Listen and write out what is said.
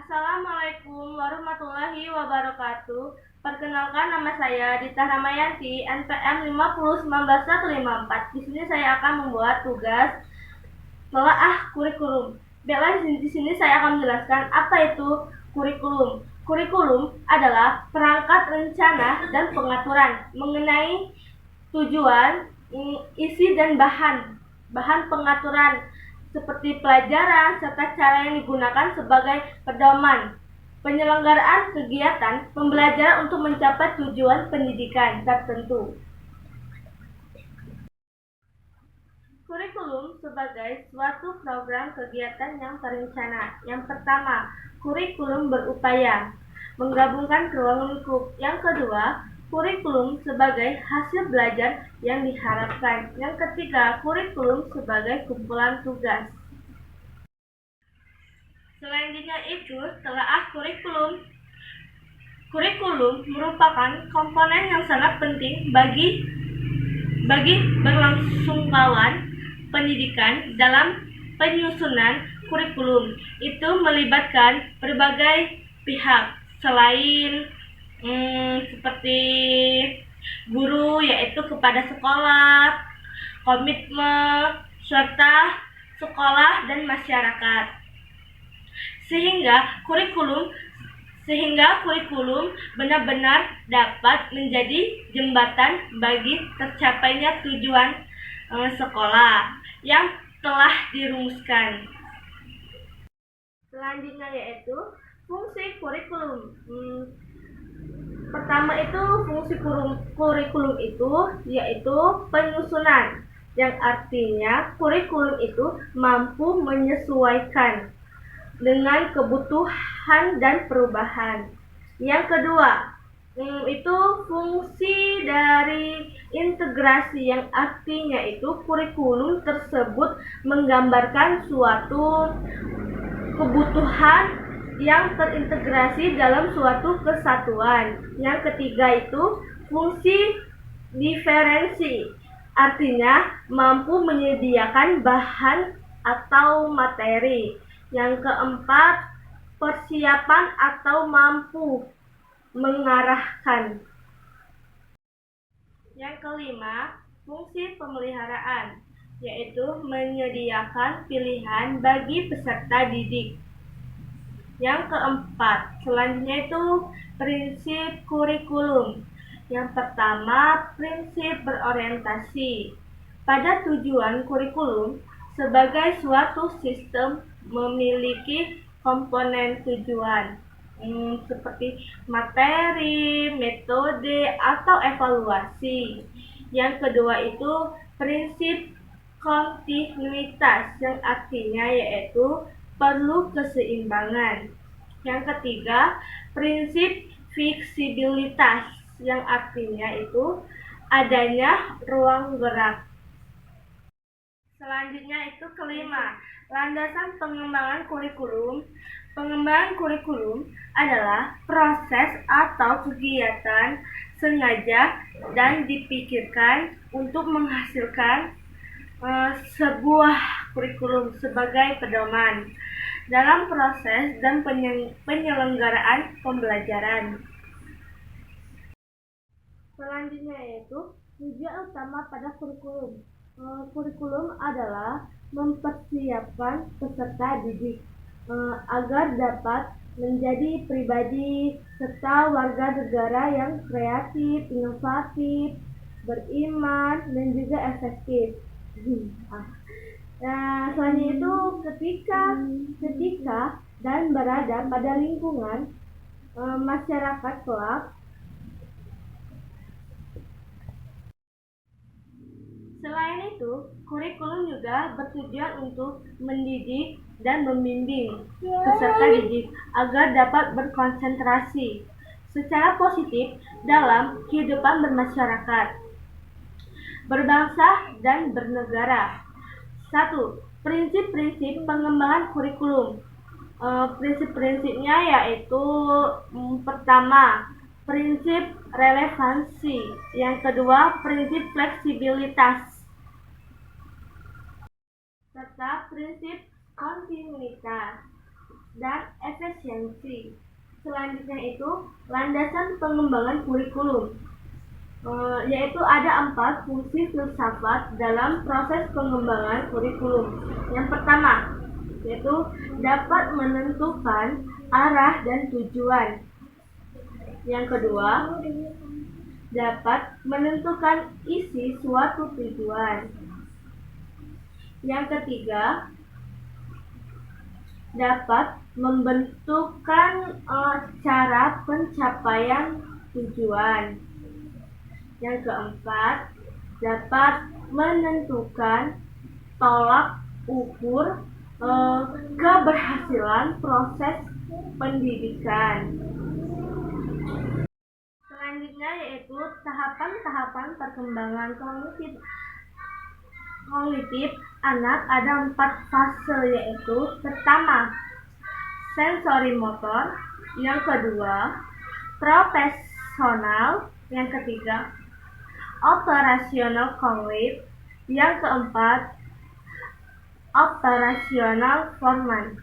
Assalamualaikum warahmatullahi wabarakatuh. Perkenalkan, nama saya Dita Ramayanti, NPM 5019154. Di sini saya akan membuat tugas telaah kurikulum. Baiklah, di sini saya akan menjelaskan apa itu kurikulum. Kurikulum adalah perangkat rencana dan pengaturan mengenai tujuan, isi dan bahan pengaturan seperti pelajaran serta cara yang digunakan sebagai pedoman penyelenggaraan kegiatan pembelajaran untuk mencapai tujuan pendidikan tertentu. Kurikulum sebagai suatu program kegiatan yang terencana. Yang pertama, kurikulum berupaya menggabungkan ruang lingkup. Yang kedua, kurikulum sebagai hasil belajar yang diharapkan. Yang ketiga, kurikulum sebagai kumpulan tugas. Selanjutnya itu telaah kurikulum. Kurikulum merupakan komponen yang sangat penting bagi berlangsungkawan pendidikan. Dalam penyusunan kurikulum itu melibatkan berbagai pihak selain seperti guru, yaitu kepada sekolah, komitmen, serta sekolah dan masyarakat. Sehingga kurikulum benar-benar dapat menjadi jembatan bagi tercapainya tujuan sekolah yang telah dirumuskan. Selanjutnya yaitu fungsi kurikulum. Pertama itu fungsi kurikulum itu yaitu penyusunan, yang artinya kurikulum itu mampu menyesuaikan dengan kebutuhan dan perubahan. Yang kedua, itu fungsi dari integrasi, yang artinya itu kurikulum tersebut menggambarkan suatu kebutuhan yang terintegrasi dalam suatu kesatuan. Yang ketiga itu fungsi diferensi, artinya mampu menyediakan bahan atau materi. Yang keempat, persiapan atau mampu mengarahkan. Yang kelima, fungsi pemeliharaan, yaitu menyediakan pilihan bagi peserta didik. Yang keempat, selanjutnya itu prinsip kurikulum. Yang pertama, prinsip berorientasi pada tujuan. Kurikulum sebagai suatu sistem memiliki komponen tujuan seperti materi, metode, atau evaluasi. Yang kedua itu prinsip kontinuitas, yang artinya yaitu perlu keseimbangan. Yang ketiga, prinsip fleksibilitas, yang artinya itu adanya ruang gerak. Selanjutnya itu kelima, landasan pengembangan kurikulum. Pengembangan kurikulum adalah proses atau kegiatan sengaja dan dipikirkan untuk menghasilkan sebuah kurikulum sebagai pedoman dalam proses dan penyelenggaraan pembelajaran. Selanjutnya yaitu tujuan utama pada kurikulum. Kurikulum adalah mempersiapkan peserta didik agar dapat menjadi pribadi serta warga negara yang kreatif, inovatif, beriman, dan juga efektif. Nah, selanjutnya itu ketika dan berada pada lingkungan masyarakat kelak. Selain itu, kurikulum juga bertujuan untuk mendidik dan membimbing peserta didik agar dapat berkonsentrasi secara positif dalam kehidupan bermasyarakat, berbangsa, dan bernegara. 1. Prinsip-prinsip pengembangan kurikulum. Prinsip-prinsipnya yaitu pertama, prinsip relevansi. Yang kedua, prinsip fleksibilitas, serta prinsip kontinuitas. dan efisiensi. Selanjutnya itu landasan pengembangan kurikulum, yaitu ada 4 fungsi filsafat dalam proses pengembangan kurikulum. Yang pertama, yaitu dapat menentukan arah dan tujuan. Yang kedua, dapat menentukan isi suatu tujuan. Yang ketiga, dapat membentukkan cara pencapaian tujuan. Yang keempat, dapat menentukan tolak ukur keberhasilan proses pendidikan. Selanjutnya yaitu tahapan-tahapan perkembangan kognitif anak. Ada 4 fase, yaitu pertama, sensori motor, yang kedua, profesional, yang ketiga, operasional kognitif, yang keempat, operasional formal.